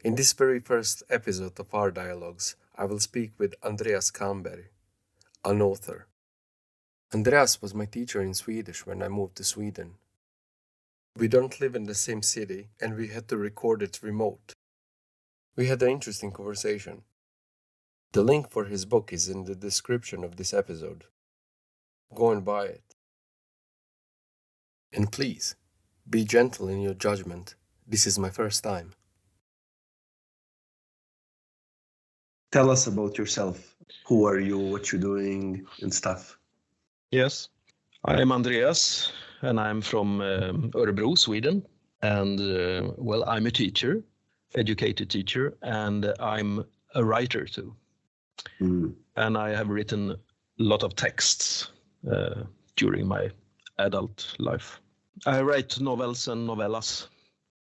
In this very first episode of our dialogues, I will speak with Andreas Kahnberg, an author. Andreas was my teacher in Swedish when I moved to Sweden. We don't live in the same city and we had to record it remote. We had an interesting conversation. The link for his book is in the description of this episode. Go and buy it. And please, be gentle in your judgment. This is my first time. Tell us about yourself. Who are you, what you're doing, and stuff. Yes, I am Andreas, and I'm from Örebro, Sweden. And I'm a teacher, educated teacher, and I'm a writer too. And I have written a lot of texts during my adult life. I write novels and novellas.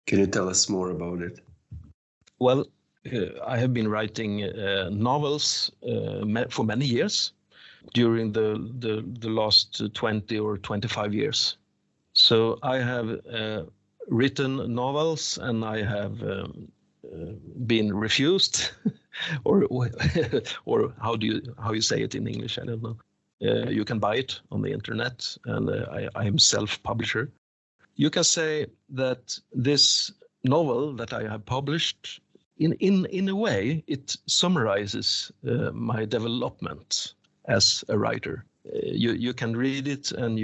Can you tell us more about it? Well, I have been writing novels for many years, during the last 20 or 25 years. So I have written novels, and I have been refused, or how you say it in English? I don't know. You can buy it on the internet, and I am self-publisher. You can say that this novel that I have published, in a way, it summarizes my development as a writer. You can read it, and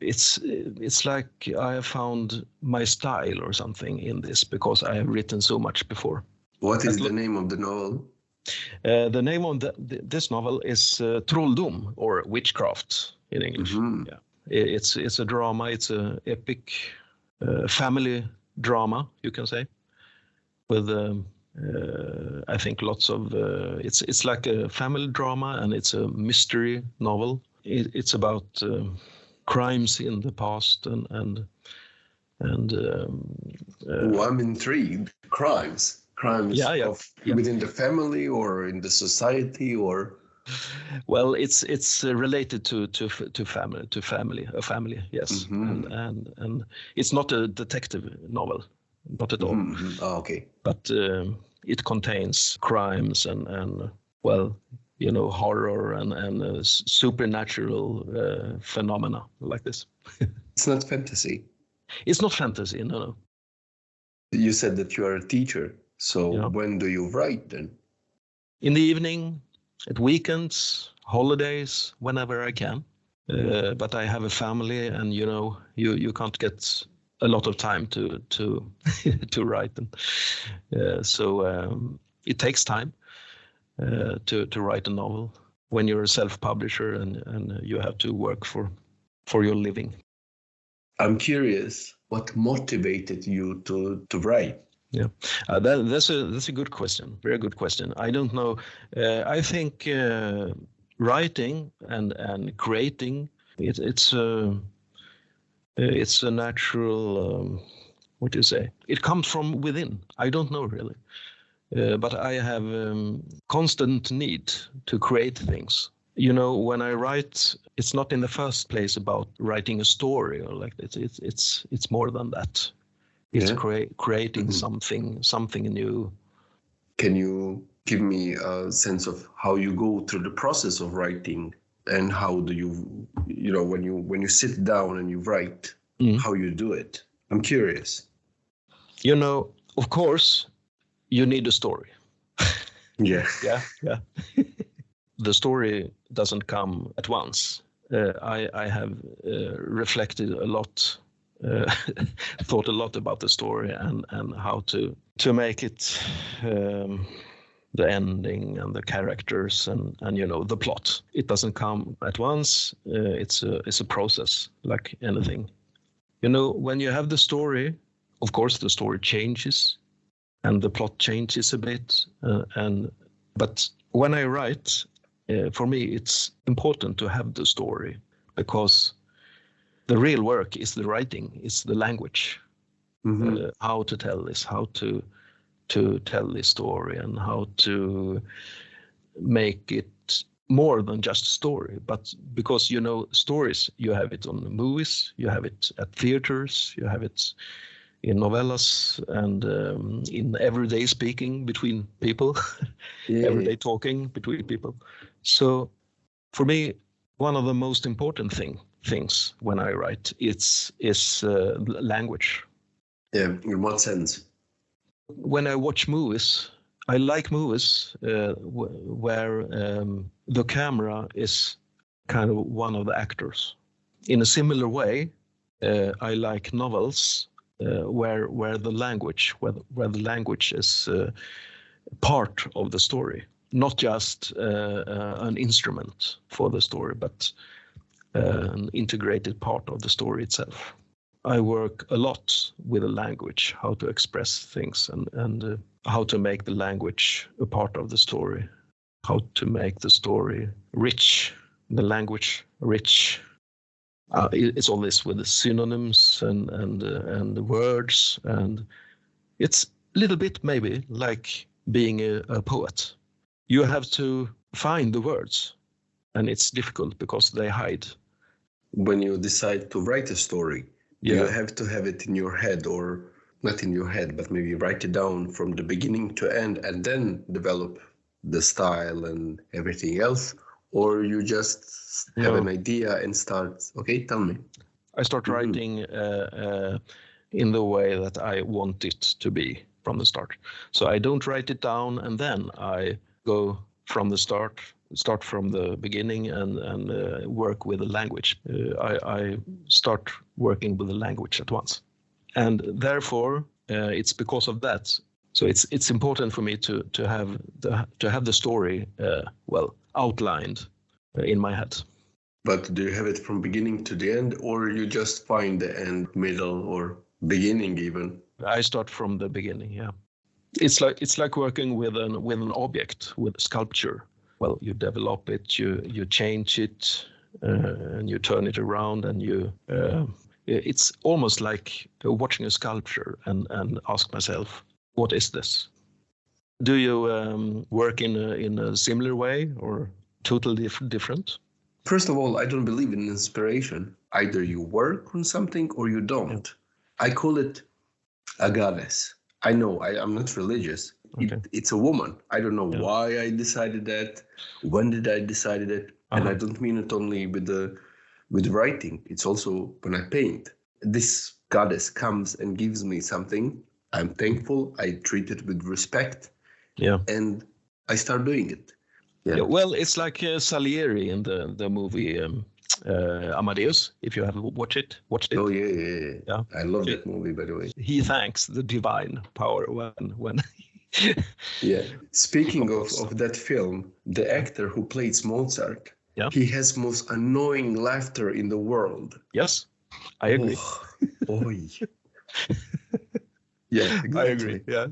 it's like I have found my style or something in this, because I have written so much before. What is the name of the novel? The name of this novel is Trolldom, or Witchcraft in English. Mm-hmm. Yeah, it's a drama. It's a epic family drama, you can say, with I think lots of it's like a family drama, and it's a mystery novel. It's about crimes in the past and I'm intrigued. Crimes within the family or in the society, or well, it's related to family, a family, yes. Mm-hmm. and it's not a detective novel. Not at all. Mm-hmm. Oh, okay. But it contains crimes and horror and supernatural phenomena like this. It's not fantasy. It's not fantasy, no. You said that you are a teacher. So yeah. When do you write then? In the evening, at weekends, holidays, whenever I can. But I have a family, and you can't get a lot of time to to write them. So it takes time to write a novel when you're a self-publisher and you have to work for your living. I'm curious, what motivated you to write? Yeah, that's a good question. Very good question. I don't know. I think writing and creating it's a natural, what do you say? It comes from within. I don't know really. But I have constant need to create things. When I write, it's not in the first place about writing a story or like that. It's more than that. It's creating mm-hmm. something new. Can you give me a sense of how you go through the process of writing? And how do you when you sit down and you write, how you do it? I'm curious. Of course, you need a story. Yeah. Yeah. The story doesn't come at once. I have reflected a lot, thought a lot about the story and how to make it. The ending and the characters and the plot. It doesn't come at once. It's a process like anything. When you have the story, of course the story changes and the plot changes a bit. But when I write, for me it's important to have the story, because the real work is the writing, it's the language. Mm-hmm. How to tell this, how to tell this story, and how to make it more than just a story. But because stories, you have it on the movies, you have it at theaters, you have it in novellas and in everyday speaking between people, everyday talking between people. So for me, one of the most important things when I write is language. Yeah, in what sense? When I watch movies, I like movies where the camera is kind of one of the actors. In a similar way, I like novels where the language is part of the story, not just an instrument for the story, but an integrated part of the story itself. I work a lot with the language, how to express things and how to make the language a part of the story, how to make the story rich, the language rich. It's all this with the synonyms and the words, and it's a little bit maybe like being a poet. You have to find the words, and it's difficult because they hide. When you decide to write a story, do you have to have it in your head, or not in your head, but maybe write it down from the beginning to end and then develop the style and everything else? Or you just have an idea and start, okay, tell me. I start writing in the way that I want it to be from the start. So I don't write it down and then I go from the start from the beginning and work with the language. I start working with the language at once. And therefore, it's because of that. So it's important for me to have the story outlined in my head. But do you have it from beginning to the end, or you just find the end, middle, or beginning even? I start from the beginning. Yeah, it's like working with an object, with a sculpture. Well, you develop it, you change it, and you turn it around, and it's almost like watching a sculpture and ask myself, what is this? Do you work in a similar way or totally different? First of all, I don't believe in inspiration. Either you work on something or you don't. Yeah. I call it a goddess. I know I'm not religious. Okay. It's a woman. I don't know why I decided that. When did I decide it? And I don't mean it only with writing. It's also when I paint. This goddess comes and gives me something. I'm thankful. I treat it with respect. Yeah. And I start doing it. Yeah. Well, it's like Salieri in the movie Amadeus, if you have watched it. Oh, yeah. I love that movie, by the way. He thanks the divine power when Yeah. Speaking of that film, the actor who plays Mozart, he has most annoying laughter in the world. Yes, I agree. Oh. Yeah, exactly. I agree. Yeah.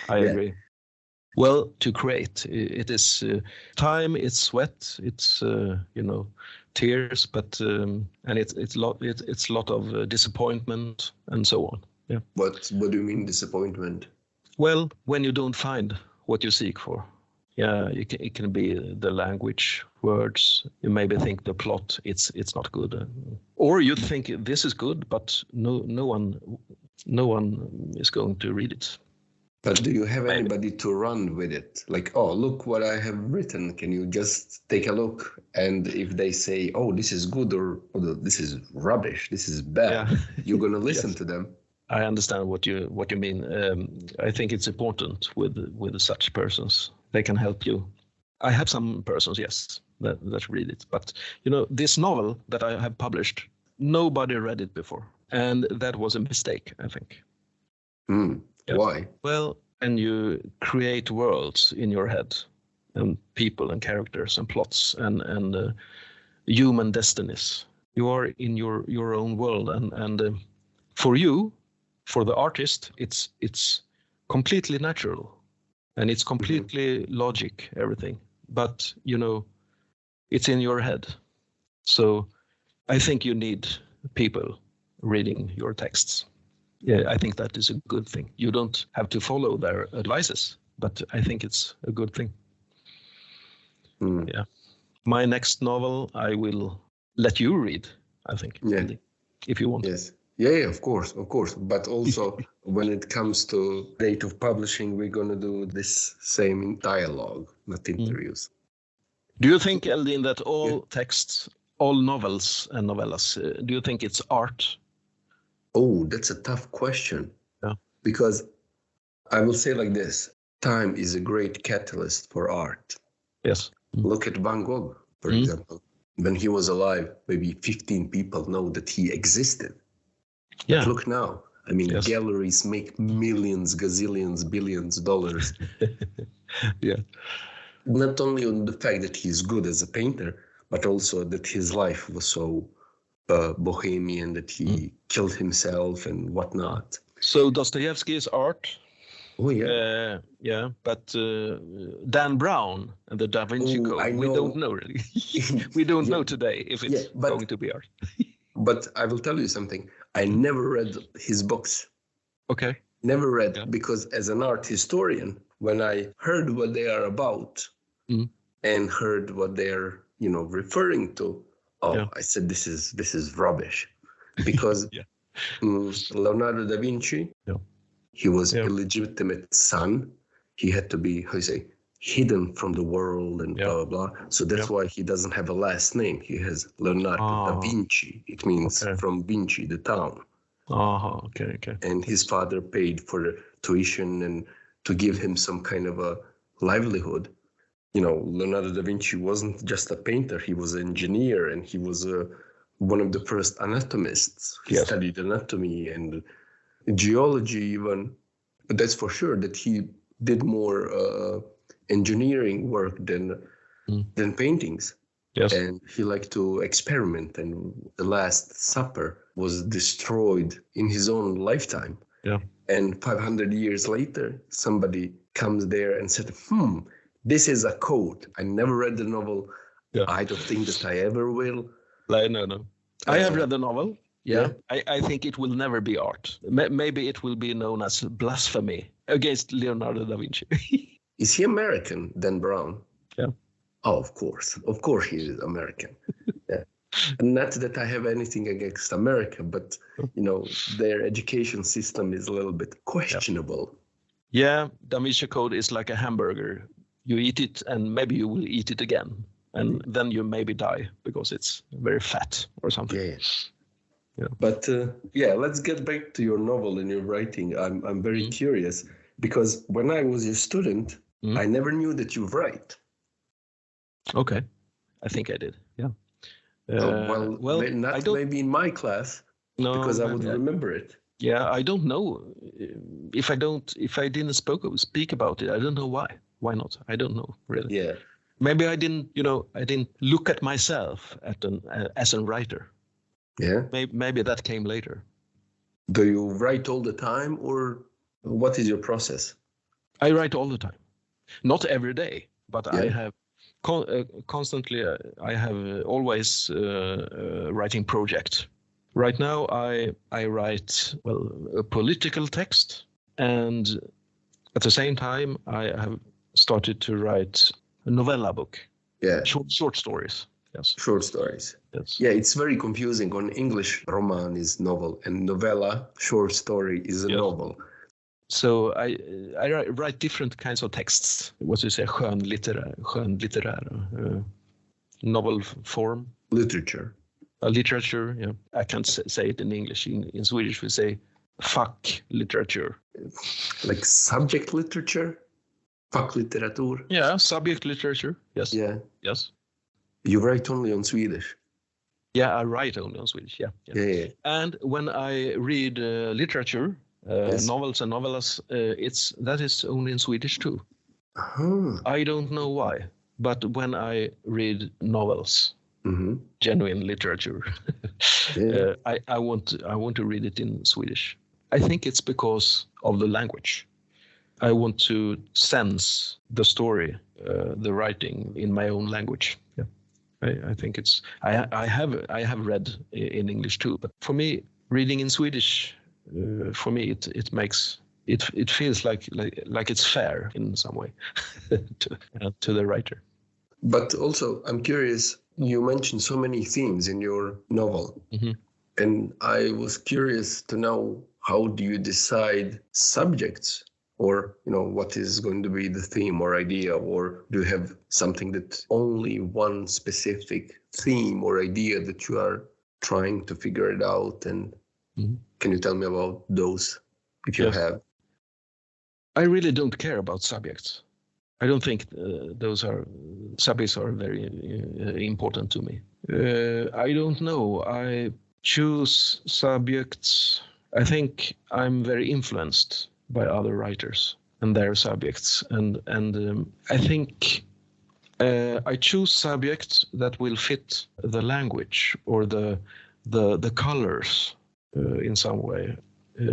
I agree. Well, to create, it is time, it's sweat, it's tears, but and it's a lot of disappointment and so on. Yeah. What do you mean disappointment? Well, when you don't find what you seek for, it can be the language, words. You maybe think the plot it's not good, or you think this is good, but no one is going to read it. But do you have anybody to run with it? Like, oh, look what I have written. Can you just take a look? And if they say, oh, this is good, or oh, this is rubbish, this is bad, you're going to listen to them. I understand what you mean. I think it's important with such persons. They can help you. I have some persons, yes, that read it. But, this novel that I have published, nobody read it before. And that was a mistake, I think. Yeah. Why? Well, and you create worlds in your head, and people and characters and plots and human destinies. You are in your own world, and for the artist, it's completely natural, and it's completely logic, everything. But it's in your head. So I think you need people reading your texts. Yeah, I think that is a good thing. You don't have to follow their advices, but I think it's a good thing. Yeah. My next novel, I will let you read, I think. Yeah. If you want. Yes. Yeah, of course. But also when it comes to date of publishing, we're going to do this same in dialogue, not interviews. Do you think, Eldin, that all Yeah. texts, all novels and novellas, do you think it's art? Oh, that's a tough question. Yeah. Because I will say like this, time is a great catalyst for art. Yes. Look at Van Gogh, for example. When he was alive, maybe 15 people know that he existed. Yeah. But look now. I mean, Yes. galleries make millions, gazillions, billions dollars. Yeah. Not only on the fact that he's good as a painter, but also that his life was so bohemian that he killed himself and whatnot. So Dostoevsky is art. Oh, yeah. Yeah, but Dan Brown and the Da Vinci Code, we don't know really. We don't know today if it's going to be art. But I will tell you something. I never read his books. Okay. Never read, because as an art historian, when I heard what they are about and heard what they're, referring to, I said, this is rubbish. Because Leonardo da Vinci, he was illegitimate son. He had to be, hidden from the world and blah, blah, blah. So that's why he doesn't have a last name. He has Leonardo da Vinci. It means from Vinci, the town. Okay. And his father paid for the tuition and to give him some kind of a livelihood. Leonardo da Vinci wasn't just a painter. He was an engineer, and he was one of the first anatomists. He studied anatomy and geology even. But that's for sure that he did more engineering work than paintings. Yes. And he liked to experiment, and The Last Supper was destroyed in his own lifetime. Yeah. And 500 years later, somebody comes there and said, this is a quote. I never read the novel. Yeah. I don't think that I ever will. No. I have read the novel. Yeah. I think it will never be art. Maybe it will be known as blasphemy against Leonardo da Vinci. Is he American, Dan Brown? Yeah. Oh, of course. Of course he is American. Yeah. And not that I have anything against America, but, their education system is a little bit questionable. Yeah, Da Vinci Code is like a hamburger. You eat it and maybe you will eat it again. And then you maybe die because it's very fat or something. Yeah. But let's get back to your novel and your writing. I'm very curious, because when I was your student, I never knew that you write. Okay, I think I did. Yeah. Not maybe in my class, because I would remember it. Yeah, I don't know if I didn't speak about it. I don't know why. Why not? I don't know really. Yeah. Maybe I didn't look at myself as a writer. Yeah. Maybe that came later. Do you write all the time, or what is your process? I write all the time, not every day, but I have constantly. I have always writing project. Right now, I write a political text, and at the same time, I have started to write a novella book. Yeah, short stories. Yes, short stories. Yes. Yeah, it's very confusing. On English, roman is novel, and novella, short story, is a novel. So I write different kinds of texts. What do you say? Skönlitterär, novel form. Literature. Literature, yeah. I can't say it in English. In Swedish, we say fack literature. Like subject literature? Facklitteratur? Yeah, subject literature. Yes. Yeah. Yes. You write only on Swedish? Yeah, I write only on Swedish, yeah. And when I read literature, novels and novellas, that is only in Swedish too. I don't know why, but when I read novels, genuine literature, I want to read it in Swedish. I think it's because of the language. I want to sense the story, the writing in my own language. Yeah, I think it's. I have read in English too, but for me, reading in Swedish, for me it makes it feels like it's fair in some way to the writer. But also, I'm curious. You mentioned so many themes in your novel, And I was curious to know, how do you decide subjects, or what is going to be the theme or idea, or do you have something that only one specific theme or idea that you are trying to figure it out? And can you tell me about those, if you Yes. have? I really don't care about subjects. I don't think subjects are very important to me. I don't know. I choose subjects. I think I'm very influenced by other writers and their subjects, and I think I choose subjects that will fit the language or the colors in some way.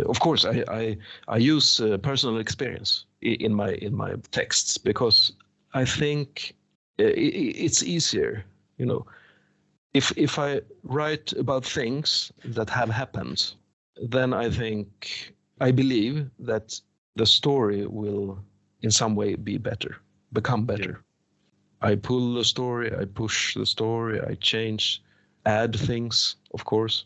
Of course, I use personal experience in my texts, because I think it's easier, If I write about things that have happened, then I believe that the story will in some way become better. Yeah. I pull the story, I push the story, I change, add things, of course,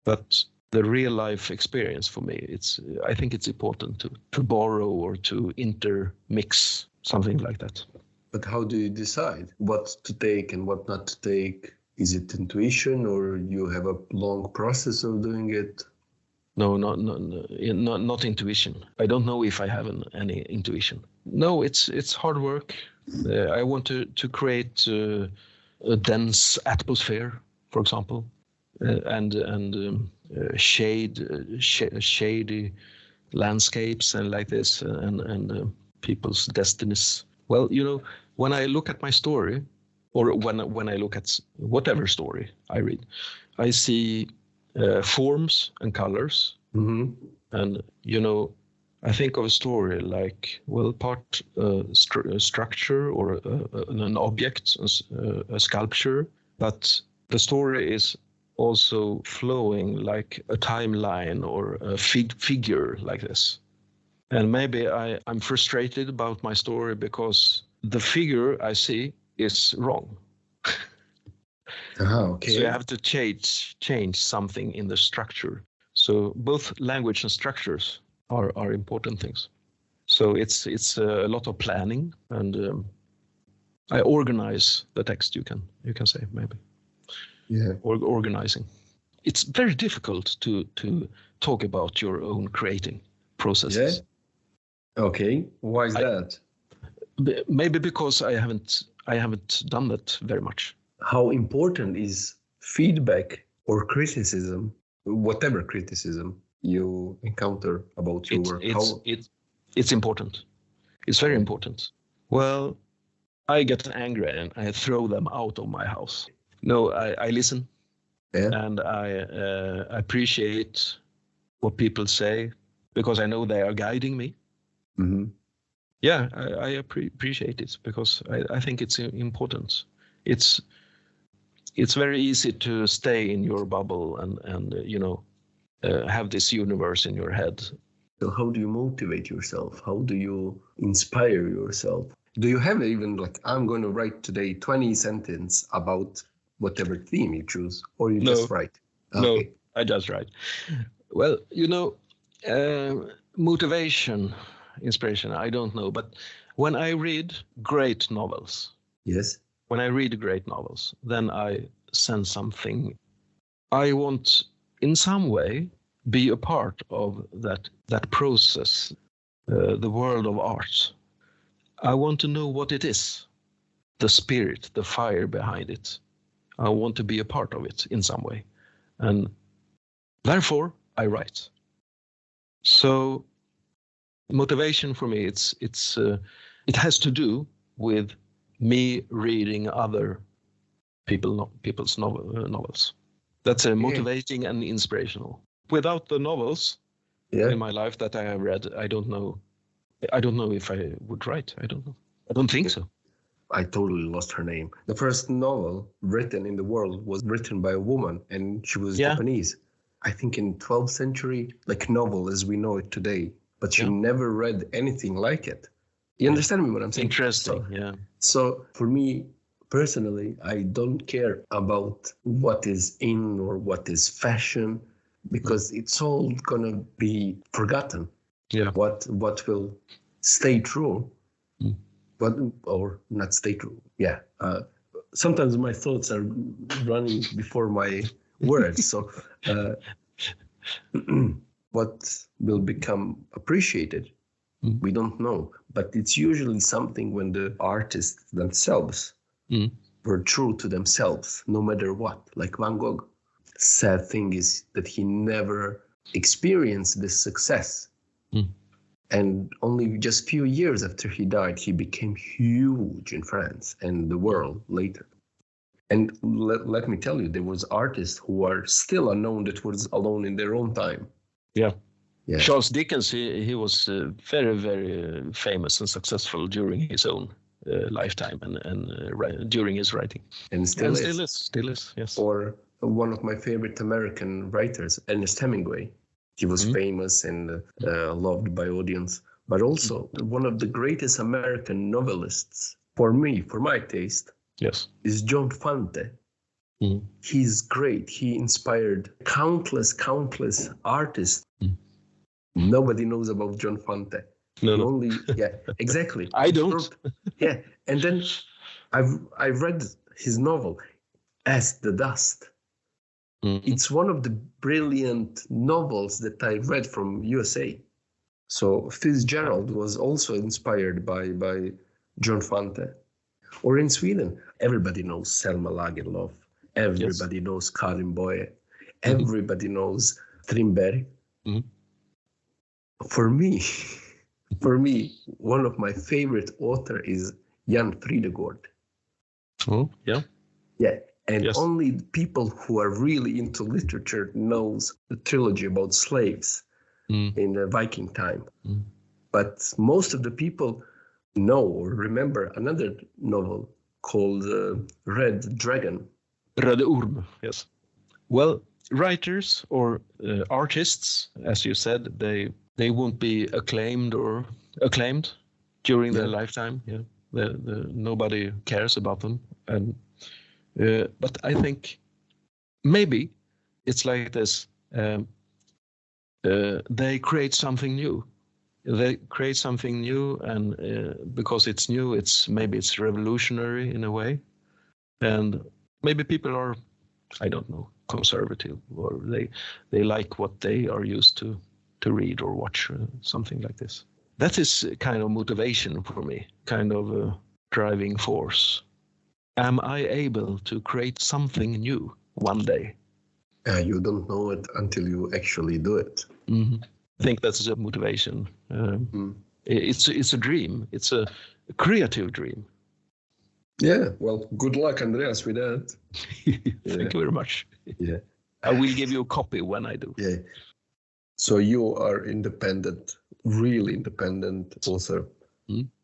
but the real life experience for me, I think it's important to borrow or to intermix, something like that. But how do you decide what to take and what not to take? Is it intuition, or you have a long process of doing it? No, not intuition. I don't know if I have any intuition. No, it's hard work. I want to create a dense atmosphere, for example, and shady landscapes and like this, and people's destinies. Well, when I look at my story, or when I look at whatever story I read, I see forms and colors, and I think of a story like, well, part structure or an object, a sculpture, but the story is also flowing like a timeline or a figure like this. And maybe I'm frustrated about my story because the figure I see is wrong. Okay. So you have to change something in the structure. So both language and structures are important things. So it's a lot of planning, and I organize the text. You can say, maybe. Yeah. Organizing. It's very difficult to talk about your own creating processes. Yeah. Okay. Why is that? Maybe because I haven't done that very much. How important is feedback or criticism, whatever criticism you encounter about your work? It's important. It's very important. Well, I get angry and I throw them out of my house. No, I listen. Yeah. And I appreciate what people say, because I know they are guiding me. Mm-hmm. Yeah, I appreciate it, because I think it's important. It's very easy to stay in your bubble and have this universe in your head. So how do you motivate yourself? How do you inspire yourself? Do you have even I'm going to write today 20 sentences about whatever theme you choose, or you just write? Okay. No, I just write. Well, motivation, inspiration, I don't know. But when I read great novels, yes, when I read great novels, then I sense something. I want, in some way, be a part of that process, the world of art. I want to know what it is, the spirit, the fire behind it. I want to be a part of it in some way. And therefore, I write. So motivation for me, it has to do with me reading other people's novels. That's motivating and inspirational. Without the novels in my life that I have read, I don't know if I would write. I don't know. I don't think so. I totally lost her name. The first novel written in the world was written by a woman, and she was Japanese. I think in 12th century, novel as we know it today. But she never read anything like it. You understand me what I'm saying? Interesting, So for me, personally, I don't care about what is in or what is fashion, because it's all gonna be forgotten. Yeah. What will stay true, what or not stay true. Yeah. Sometimes my thoughts are running before my words. So what will become appreciated, we don't know. But it's usually something when the artists themselves were true to themselves, no matter what. Like Van Gogh. Sad thing is that he never experienced this success. And only just few years after he died, he became huge in France and the world later. And let me tell you, there was artists who are still unknown that was alone in their own time. Yeah. Yeah. Charles Dickens, he was very, very famous and successful during his own lifetime and during his writing. And still is, yes. Or one of my favorite American writers, Ernest Hemingway. He was famous and loved by audience, but also one of the greatest American novelists, for me, for my taste, yes, is John Fante. He's great. He inspired countless artists. Nobody knows about John Fante. No. Only, yeah, exactly. I don't. Yeah, and then I read his novel, As the Dust. It's one of the brilliant novels that I read from USA. So Fitzgerald was also inspired by John Fante. Or in Sweden, everybody knows Selma Lagerlöf. Everybody knows Karin Boye. Everybody knows Strindberg. For me, one of my favorite authors is Jan Fridegård. Oh, yeah. Yeah. And only people who are really into literature knows the trilogy about slaves in the Viking time. But most of the people know or remember another novel called Red Dragon. Röde Orm, yes. Well, writers or artists, as you said, they won't be acclaimed during their lifetime. Yeah, nobody cares about them, and but I think maybe it's like this. They create something new. They create something new, and because it's new, it's revolutionary in a way, and maybe people are, I don't know, conservative, or they like what they are used to read or watch, something like this. That is kind of motivation for me, kind of a driving force. Am I able to create something new one day? You don't know it until you actually do it. I think that's a motivation. It's a dream. It's a creative dream. Yeah, well, good luck, Andreas, with that. Thank you very much. Yeah. I will give you a copy when I do. Yeah. So you are independent, really independent author.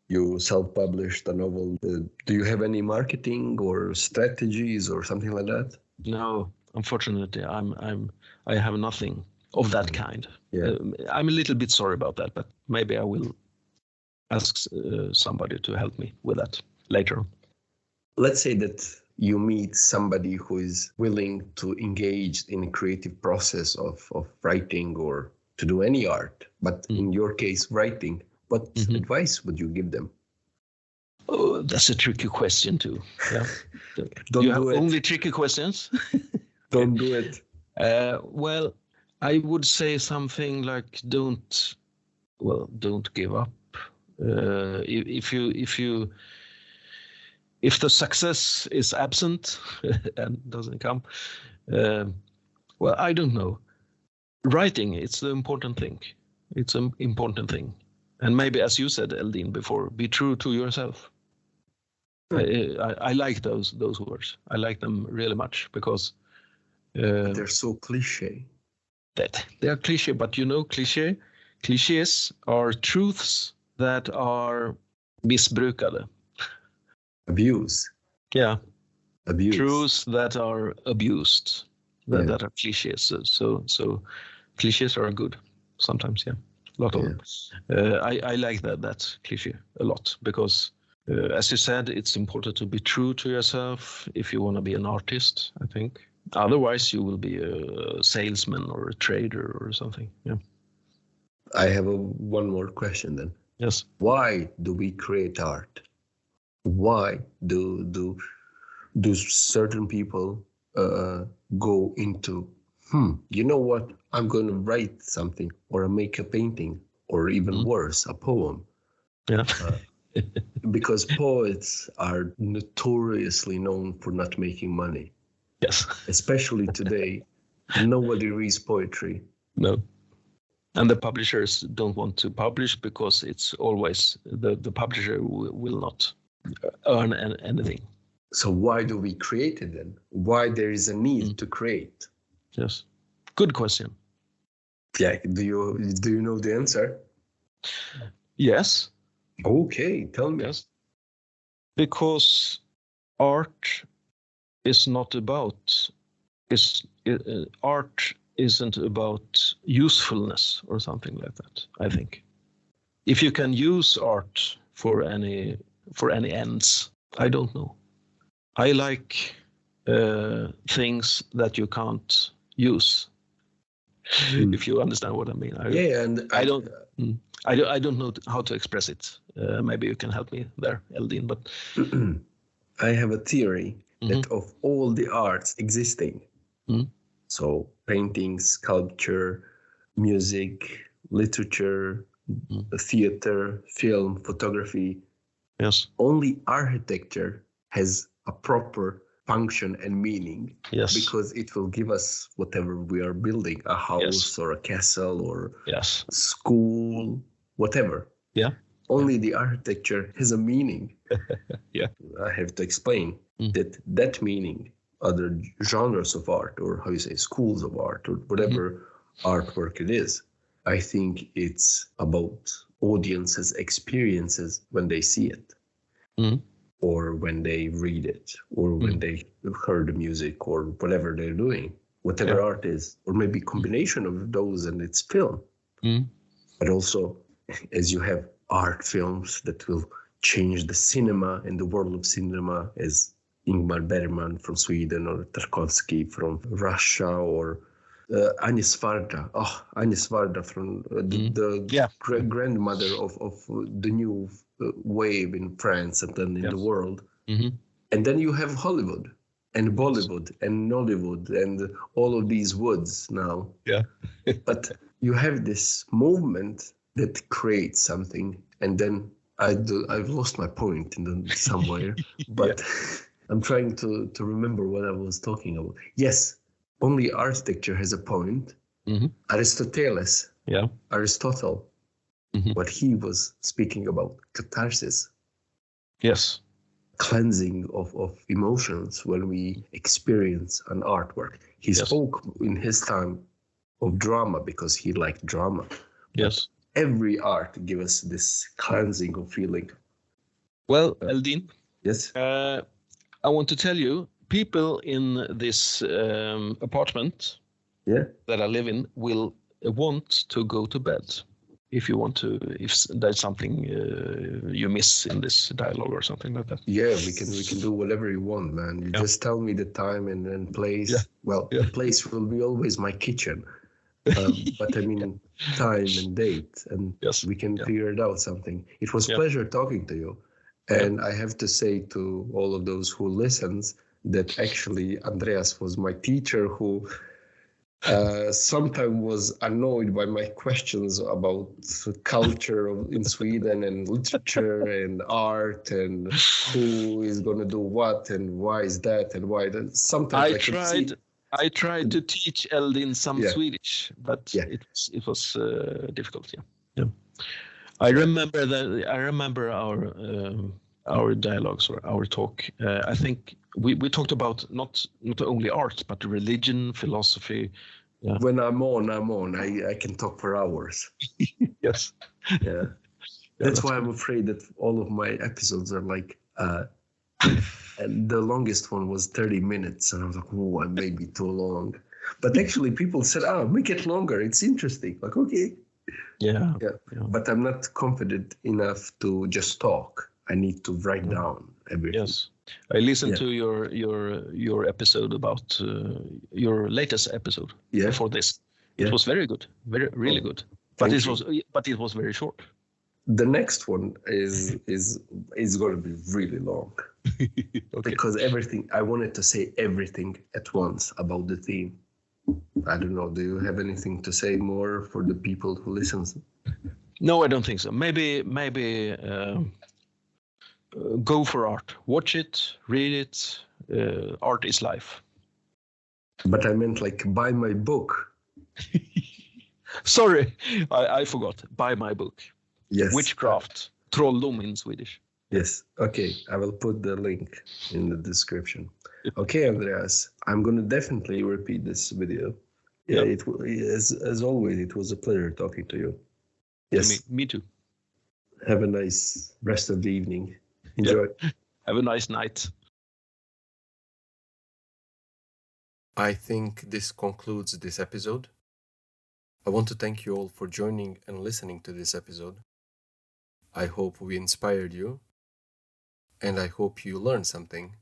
You self-published a novel. Do you have any marketing or strategies or something like that? No, unfortunately, I have nothing of that kind. Yeah. I'm a little bit sorry about that, but maybe I will ask somebody to help me with that later on. Let's say that you meet somebody who is willing to engage in a creative process of writing or to do any art, but in your case, writing. What advice would you give them? Oh, that's a tricky question too. Yeah. Don't you have do it. Only tricky questions? Don't do it. Well, I would say something like don't give up. If the success is absent and doesn't come, well, I don't know. Writing, it's the important thing. It's an important thing. And maybe, as you said, Eldin, before, be true to yourself. I like those words. I like them really much because they're so cliche. That they are cliche, but cliches are truths that are missbrukade. Abuse. Yeah. Abuse. Truths that are abused. That are cliches. So cliches are good sometimes. Yeah. A lot of them. I like that cliche a lot because As you said, it's important to be true to yourself if you want to be an artist, I think. Otherwise, you will be a salesman or a trader or something. Yeah. I have one more question then. Yes. Why do we create art? Why do certain people go into, you know what, I'm going to write something or make a painting or even worse, a poem? Yeah. Because poets are notoriously known for not making money. Yes. Especially today, nobody reads poetry. No. And the publishers don't want to publish because it's always the publisher will not earn anything. So why do we create it then? Why there is a need to create? Yes. Good question. Yeah. Do you know the answer? Yes. Okay, tell me. Yes. Because art is not about art isn't about usefulness or something like that, I think. If you can use art for any ends, I don't know. I like things that you can't use. If you understand what I mean. I don't know how to express it. Maybe you can help me there, Eldin. But I have a theory that of all the arts existing, so painting, sculpture, music, literature, theater, film, photography, yes, only architecture has a proper function and meaning. Yes. Because it will give us whatever we are building, a house or a castle or school, whatever. Yeah. Only the architecture has a meaning. Yeah. I have to explain that meaning, other genres of art, or how you say, schools of art, or whatever artwork it is. I think it's about audiences' experiences when they see it, or when they read it, or when they heard the music, or whatever they're doing, whatever art is, or maybe combination of those and it's film. But also, as you have art films that will change the cinema and the world of cinema, as Ingmar Bergman from Sweden, or Tarkovsky from Russia, or Agnes Varda. Agnes Varda from the grandmother of the new wave in France and then in the world. And then you have Hollywood and Bollywood and Nollywood and all of these woods now. Yeah. But you have this movement that creates something, and then I've lost my point somewhere, but I'm trying to remember what I was talking about. Yes, only architecture has a point. Aristotle, what he was speaking about, catharsis. Yes. Cleansing of emotions when we experience an artwork. He spoke in his time of drama because he liked drama. Yes. Every art gives us this cleansing of feeling. Well, Eldin. Yes. I want to tell you, people in this apartment that I live in will want to go to bed. If there's something you miss in this dialogue or something like that. Yeah, we can do whatever you want, man. You just tell me the time and place. Yeah. Well, the place will be always my kitchen. But I mean, time and date, and we can figure it out something. It was a pleasure talking to you. And I have to say to all of those who listens that actually Andreas was my teacher who sometimes was annoyed by my questions about culture in Sweden and literature and art and who is going to do what and why is that and why that. Sometimes I tried to teach Eldin some Swedish, but it was difficult. Yeah. I remember our dialogues or our talk. I think we talked about not only art but religion, philosophy. Yeah. When I'm on. I can talk for hours. Yes. Yeah. That's why I'm afraid that all of my episodes are like. And the longest one was 30 minutes, and I was like, "Oh, I may be too long." But actually, people said, make it longer. It's interesting." Like, okay. Yeah. But I'm not confident enough to just talk. I need to write down everything. Yes, I listened to your episode about your latest episode before this. It was very good, really good. But it was very short. The next one is going to be really long. Okay. Because I wanted to say everything at once about the theme. I don't know. Do you have anything to say more for the people who listen? No, I don't think so. Maybe go for art. Watch it, read it. Art is life. But I meant like buy my book. Sorry, I forgot. Buy my book. Yes. Witchcraft. Trolldom in Swedish. Yes. Okay. I will put the link in the description. Okay, Andreas. I'm going to definitely repeat this video. Yeah. As always, it was a pleasure talking to you. Yes. Me too. Have a nice rest of the evening. Enjoy. Yeah. Have a nice night. I think this concludes this episode. I want to thank you all for joining and listening to this episode. I hope we inspired you, and I hope you learned something.